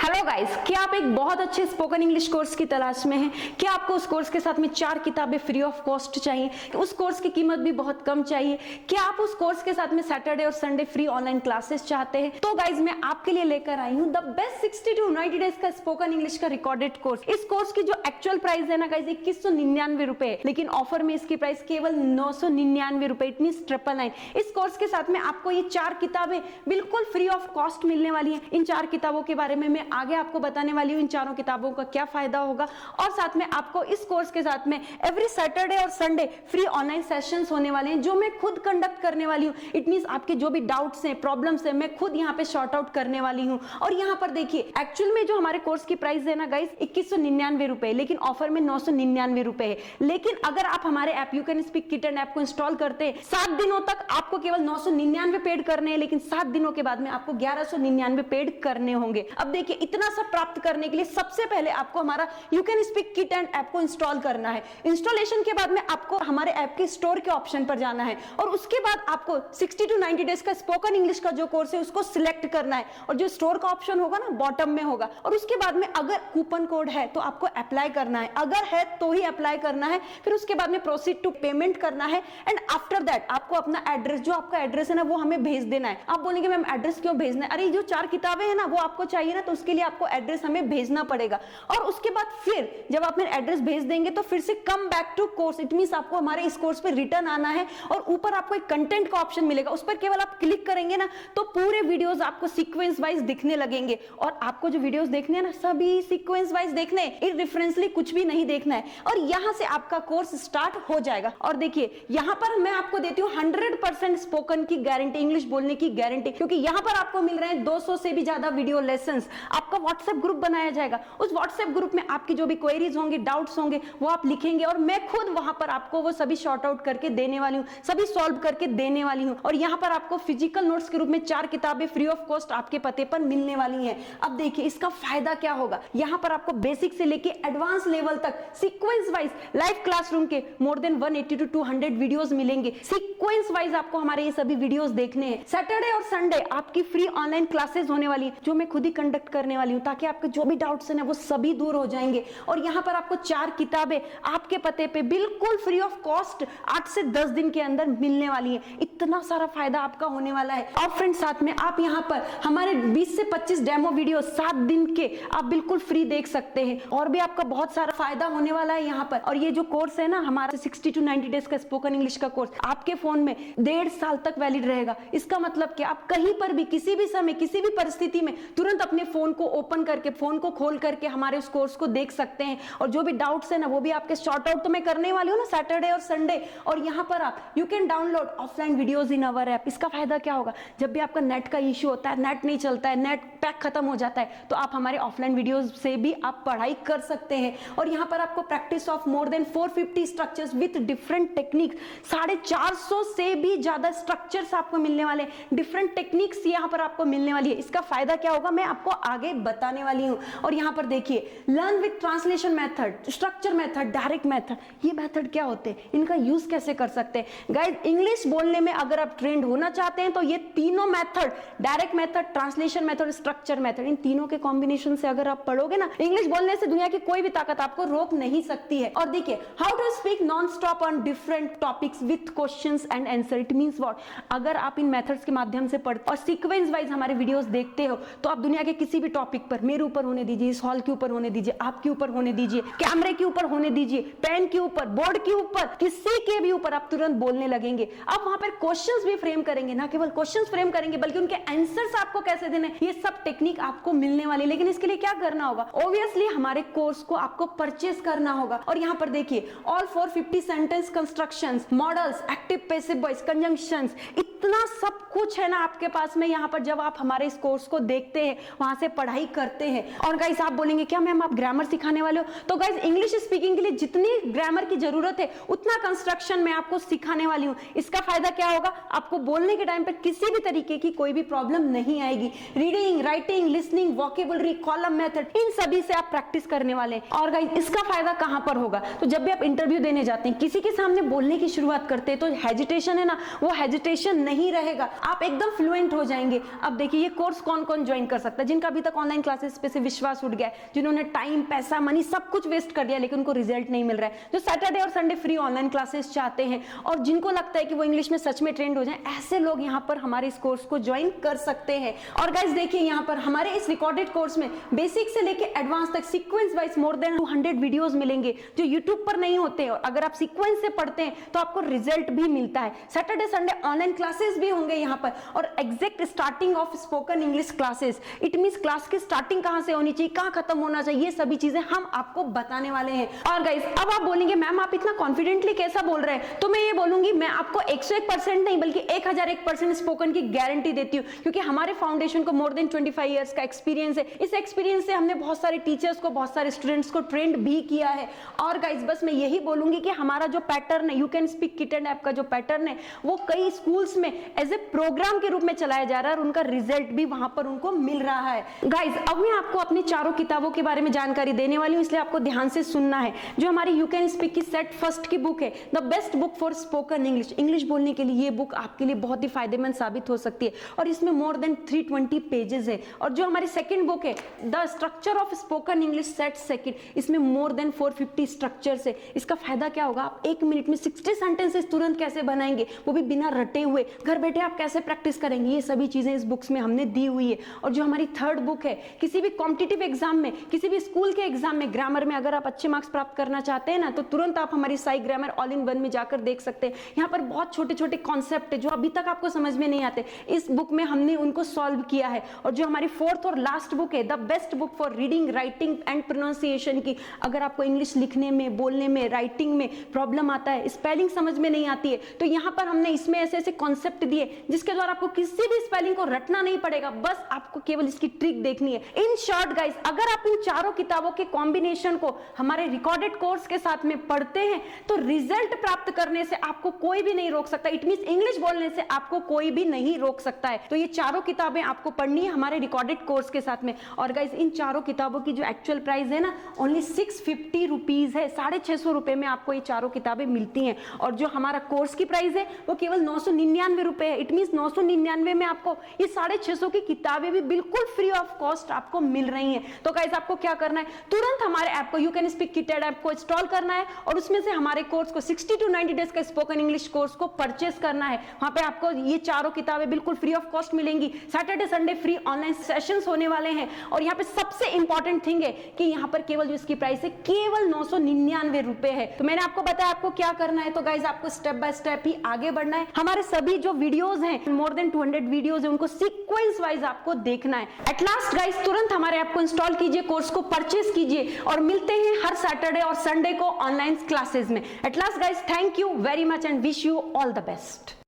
Hello guys, क्या आप एक बहुत अच्छे स्पोकन इंग्लिश कोर्स की तलाश में हैं? क्या आपको उस कोर्स के साथ में 4 किताबें फ्री ऑफ कॉस्ट चाहिए? उस कोर्स की कीमत भी बहुत कम चाहिए? क्या आप उस कोर्स के साथ में सैटरडे और संडे फ्री ऑनलाइन क्लासेस चाहते हैं? तो गाइस, मैं आपके लिए लेकर आई हूँ द बेस्ट 60 to 90 डेज का स्पोकन इंग्लिश का रिकॉर्डेड कोर्स। इस कोर्स की जो एक्चुअल प्राइस है ना गाइस, 2199 रुपए, लेकिन ऑफर में इसकी प्राइस केवल 999 रुपए, इट मींस 999। इस कोर्स के साथ में आपको ये 4 किताबें बिल्कुल फ्री ऑफ कॉस्ट मिलने वाली है। इन 4 किताबों के बारे में मैं आगे आपको बताने वाली हूँ, इन चारों किताबों का क्या फायदा होगा। और साथ में आपको इस कोर्स के साथ में एवरी सैटरडे और संडे फ्री ऑनलाइन सेशंस होने वाले हैं, जो मैं खुद कंडक्ट करने वाली हूँ। इट मींस आपके जो भी डाउट्स हैं, प्रॉब्लम्स हैं, मैं खुद यहाँ पे सॉर्ट आउट करने वाली हूँ। और यहाँ पर देखिए, एक्चुअल में जो हमारे कोर्स की प्राइस है ना गाइस, 2199 रुपए, लेकिन ऑफर में 999 रुपए है। लेकिन अगर आप हमारे app you can speak kit and app को इंस्टॉल करते हैं, 7 दिनों तक आपको केवल 999 पेड करने हैं, लेकिन 7 दिनों के बाद में आपको 1199 पेड करने होंगे। अब देखिए, इतना सब प्राप्त करने के लिए सबसे पहले आपको हमारा you can speak kit and app को इंस्टॉल करना है। इंस्टॉलेशन के बाद में आपको हमारे ऐप के स्टोर के ऑप्शन पर जाना है, और उसके बाद आपको 60 to 90 डेज का स्पोकन इंग्लिश का जो कोर्स है उसको सिलेक्ट करना है, और जो स्टोर का ऑप्शन होगा ना बॉटम में होगा। और उसके बाद में अगर कूपन कोड है तो आपको अप्लाई करना है, अगर है तो ही अप्लाई करना है। फिर उसके बाद में प्रोसीड टू पेमेंट करना है, एंड आफ्टर दैट आपको अपना एड्रेस, जो आपका एड्रेस है ना, वो हमें भेज देना है। आप बोलेंगे मैम एड्रेस क्यों भेजना है? अरे जो 4 किताबें हैं ना वो आपको चाहिए ना, तो उसके लिए आपको एड्रेस हमें भेजना पड़ेगा। और उसके बाद फिर जब आप मेरा एड्रेस भेज देंगे तो फिर से come back to course, it means आपको हमारे इस कोर्स पे रिटर्न आना है। और ऊपर आपको एक कंटेंट का ऑप्शन मिलेगा, उस पर केवल आप क्लिक करेंगे ना तो पूरे वीडियोस आपको सीक्वेंस वाइज दिखने लगेंगे। और आपको जो वीडियोस देखने हैं ना, सभी सीक्वेंस वाइज देखने, इरडिफरेंटली कुछ भी नहीं देखना है। और यहां से आपका कोर्स स्टार्ट हो जाएगा। और देखिए, यहां पर मैं आपको देती हूँ 100% स्पोकन की गारंटी, इंग्लिश बोलने की गारंटी, क्योंकि यहां पर आपको मिल रहे हैं 200 से भी ज्यादा वीडियो लेसन्स। आपका व्हाट्सएप ग्रुप बनाया जाएगा, उस व्हाट्सएप ग्रुप में आपकी जो भी क्वेरीज होंगे, डाउट्स होंगे, वो आप लिखेंगे, और मैं खुद वहां पर आपको वो सभी शॉर्ट आउट करके देने वाली हूँ, सभी सॉल्व करके देने वाली हूँ। और यहाँ पर आपको फिजिकल नोट्स के रूप में 4 किताबें फ्री ऑफ कॉस्ट आपके पते पर मिलने वाली हैं। अब देखिए इसका फायदा क्या होगा। यहाँ पर आपको बेसिक से लेके एडवांस लेवल तक सीक्वेंस वाइज लाइव क्लासरूम के मोर देन 180 to 200 वीडियोस मिलेंगे। सीक्वेंस वाइज आपको हमारे ये सभी वीडियोस देखने हैं। सैटरडे और संडे आपकी फ्री ऑनलाइन क्लासेस होने वाली है, जो मैं खुद ही कंडक्ट करने वाली हूँ, ताकि आपके जो भी डाउट्स हैं वो सभी दूर हो जाएंगे। और यहाँ पर आपको 4 किताबें आपके पते पे बिल्कुल फ्री ऑफ कॉस्ट 8 से 10 दिन के अंदर मिलने वाली है। इतना सारा फायदा आपका होने वाला है। और फ्रेंड्स, साथ में आप यहाँ पर हमारे 20 से 25 डेमो वीडियो 7 दिन के आप बिल्कुल फ्री देख सकते हैं। और भी आपका बहुत सारा फायदा होने वाला है यहाँ पर। और ये जो कोर्स है ना हमारा 60 to 90 डेज का स्पोकन इंग्लिश का कोर्स, आपके फोन में 1.5 साल तक वैलिड रहेगा। इसका मतलब कि आप कहीं पर भी, किसी भी समय, किसी भी परिस्थिति में तुरंत अपने फोन को ओपन करके, फोन को खोल करके हमारे उस कोर्स को देख सकते हैं। और जो भी डाउट्स है ना वो भी आपके सॉर्ट आउट तो मैं करने वाली हूँ ना सैटरडे और संडे। और यहाँ पर आप you can download offline videos in our app. इसका फायदा क्या होगा, जब भी आपका नेट का इश्यू होता है, नेट नहीं चलता है, नेट पैक खत्म हो जाता है, तो आप हमारे ऑफलाइन वीडियोस से भी आप पढ़ाई कर सकते हैं। और यहाँ पर आपको practice of more than 450 structures with different technique, 450 से भी ज्यादा स्ट्रक्चर्स आपको मिलने वाले, डिफरेंट टेक्निक्स यहाँ पर आपको मिलने वाली है। इसका फायदा क्या होगा मैं आपको आगे बताने वाली हूँ। और यहाँ पर देखिए, learn with translation method, structure method, direct method, ये मेथड क्या होते हैं, इनका यूज कैसे कर सकते हैं। गाइस, इंग्लिश बोलने में अगर आप ट्रेंड होना चाहते हैं तो ये तीनों method, direct method, translation method, structure method, इन तीनों के कॉम्बिनेशन से अगर आप पढ़ोगे ना, इंग्लिश बोलने से दुनिया की कोई भी ताकत आपको रोक नहीं सकती है। और देखिए, how to speak non stop on different topics with questions and answer. It means what, अगर आप इन मेथड्स के माध्यम से पढ़ते और सीक्वेंस वाइज हमारे वीडियोस देखते हो, तो आप दुनिया के किसी भी टॉपिक पर, मेरे ऊपर होने दीजिए, इस हॉल के ऊपर होने दीजिए, आपके ऊपर होने दीजिए, कैमरे के ऊपर होने दीजिए, पेन के ऊपर, बोर्ड के ऊपर, किसी के भी ऊपर आप तुरंत बोलने लगेंगे। आप वहां पर क्वेश्चंस भी फ्रेम करेंगे, ना केवल क्वेश्चंस फ्रेम करेंगे बल्कि उनके आंसर्स आपको कैसे देने, ये सब टेक्निक आपको मिलने वाली। लेकिन इसके लिए क्या करना होगा, ऑब्वियसली हमारे कोर्स को आपको परचेस करना होगा। और यहाँ पर देखिए, all 450 sentence constructions, models, active passive voice, conjunctions, इतना सब कुछ है ना आपके पास में। यहाँ पर जब आप हमारे इस कोर्स को देखते हैं, वहां से पढ़ाई करते हैं। और गाइस, आप बोलेंगे क्या मैम आप ग्रामर सिखाने वाले हो? तो गाइस, इंग्लिश स्पीकिंग के लिए जितनी ग्रामर की जरूरत है उतना कंस्ट्रक्शन मैं आपको सिखाने वाली हूँ। इसका फायदा क्या होगा, आपको बोलने के टाइम पर किसी भी तरीके की कोई भी प्रॉब्लम नहीं आएगी। Reading, writing, listening, vocabulary, column method, इन सभी से आप प्रैक्टिस करने वाले हैं। और गाइस, इसका फायदा कहां पर होगा, तो जब भी आप इंटरव्यू देने जाते हैं, किसी के सामने बोलने की शुरुआत करते हैं, तो हेजिटेशन है ना, वो हेजिटेशन नहीं रहेगा, आप एकदम फ्लुएंट हो जाएंगे। अब देखिए ये कोर्स कौन कौन ज्वाइन कर सकता है, जिनका अभी तक ऑनलाइन क्लासेस पे से विश्वास उठ गया है, जिन्होंने टाइम, पैसा, मनी सब कुछ वेस्ट कर दिया लेकिन उनको रिजल्ट नहीं मिल रहा है, जो सैटरडे और संडे फ्री ऑनलाइन क्लासेस चाहते हैं और जिनको लगता है कि वो इंग्लिश में सच में ट्रेंड हो जाए, ऐसे लोग यहाँ पर हमारे इस कोर्स को ज्वाइन कर सकते हैं। और गाइस देखिए यहाँ पर हमारे इस रिकॉर्डेड कोर्स में बेसिक से लेके एडवांस तक sequence wise more than 200 videos मिलेंगे जो यूट्यूब पर नहीं होते हैं, और अगर आप सीक्वेंस से पढ़ते हैं तो आपको रिजल्ट भी मिलता है। सैटरडे संडे ऑनलाइन क्लासेस भी होंगे यहाँ पर, और exact starting of spoken English classes, it means class की स्टार्टिंग कहां से होनी चाहिए, कहां खत्म होना चाहिए, ये सभी चीजें हम आपको बताने वाले हैं। और गाइस अब आप बोलेंगे मैम आप इतना कॉन्फिडेंटली कैसा बोल रहे हैं, तो मैं ये बोलूंगी मैं आपको 101% नहीं बल्कि 1001% स्पोकन की गारंटी देती हूँ, क्योंकि हमारे फाउंडेशन को मोर देन 25 इयर्स का एक्सपीरियंस है। इस एक्सपीरियंस से हमने बहुत सारे टीचर्स को, बहुत सारे स्टूडेंट्स को ट्रेंड भी किया है। और गाइस बस मैं यही बोलूंगी कि हमारा जो पैटर्न है, you can speak kit and app का जो पैटर्न है, वो कई स्कूल्स में एज ए प्रोग्राम के रूप में चलाया जा रहा है और उनका रिजल्ट भी वहां पर उनको मिल रहा है। गाइस अब मैं आपको अपनी चारों किताबों के बारे में जानकारी देने वाली हूं, इसलिए आपको ध्यान से सुनना है। जो हमारी यू कैन स्पीक की सेट फर्स्ट की बुक है, the best book for spoken English, English बोलने के लिए ये बुक आपके लिए बहुत ही फायदेमंद साबित हो सकती है, और इसमें मोर देन 320 पेजेस है। और जो हमारी सेकंड बुक है, the structure of spoken English set second, इसमें मोर देन 450 स्ट्रक्चर्स है। इसका फायदा क्या होगा, आप 1 मिनट में 60 सेंटेंसेस तुरंत कैसे बनाएंगे, वो भी बिना रटे हुए, घर बैठे आप कैसे प्रैक्टिस करेंगे, ये सभी चीजें इस बुक्स में हमने दी हुई है। और जो हमारी थर्ड बुक है, किसी भी कॉम्पिटिटिव एग्जाम में, किसी भी स्कूल के एग्जाम में ग्रामर में अगर आप अच्छे मार्क्स प्राप्त करना चाहते हैं ना, तो तुरंत आप हमारी Sai grammar all in one में जाकर देख सकते हैं। यहाँ पर बहुत छोटे छोटे कॉन्सेप्ट है जो अभी तक आपको समझ में नहीं आते, इस बुक में हमने उनको सॉल्व किया है। और जो हमारी फोर्थ और लास्ट बुक है, the best book for reading, writing and pronunciation की, अगर आपको इंग्लिश लिखने में, बोलने में, राइटिंग में प्रॉब्लम आता है, स्पेलिंग समझ में नहीं आती है, तो यहाँ पर हमने इसमें ऐसे ऐसे कॉन्सेप्ट दिए जिसके द्वारा आपको किसी भी स्पेलिंग को रटना नहीं पड़ेगा, बस आपको केवल इसकी ट्रिक देखनी है। इन शॉर्ट गाइस, अगर आप इन चारों किताबों के कॉम्बिनेशन को हमारे रिकॉर्डेड कोर्स के साथ में पढ़ते हैं तो रिजल्ट प्राप्त करने से आपको कोई भी नहीं रोक सकता। इट मींस इंग्लिश बोलने से आपको कोई भी नहीं रोक सकता है। तो ये चारों किताबें आपको पढ़नी है हमारे रिकॉर्डेड कोर्स के साथ में। और गाइस इन चारों किताबों की जो एक्चुअल प्राइस है ना, ओनली 650 रुपीज है, 650 रुपए में आपको ये चारों किताबें मिलती हैं। और जो हमारा कोर्स की प्राइस है वो केवल 999 रुपए है। इट मींस 999 में आपको ये 650 की किताबें भी बिल्कुल फ्री ऑफ कॉस्ट आपको मिल रही हैं। तो गाइस आपको क्या करना है, तुरंत हमारे ऐप को, you can speak kit app को इंस्टॉल करना है और उसमें से हमारे कोर्स को 60 to 90 डेज का स्पोकन इंग्लिश कोर्स को परचेस करना है। वहां पे आपको ये चारों किताबें बिल्कुल फ्री ऑफ कॉस्ट मिलेंगी। Saturday Sunday free online sessions होने वाले हैं। और यहाँ पे सबसे इंपॉर्टेंट थिंग है कि यहाँ पर केवल जो इसकी प्राइस है केवल 999 रुपए है। तो मैंने आपको बताया आपको क्या करना है। तो गाइज आपको स्टेप बाय स्टेप ही आगे बढ़ना है। हमारे सभी जो वीडियोस हैं, मोर देन 200 वीडियोस है, उनको सीक्वेंस वाइज आपको देखना है। एट लास्ट गाइज तुरंत हमारे ऐप को इंस्टॉल कीजिए, कोर्स को परचेस कीजिए और मिलते हैं हर सैटरडे और संडे को ऑनलाइन क्लासेस में। At last guys thank you very much and wish you all the best.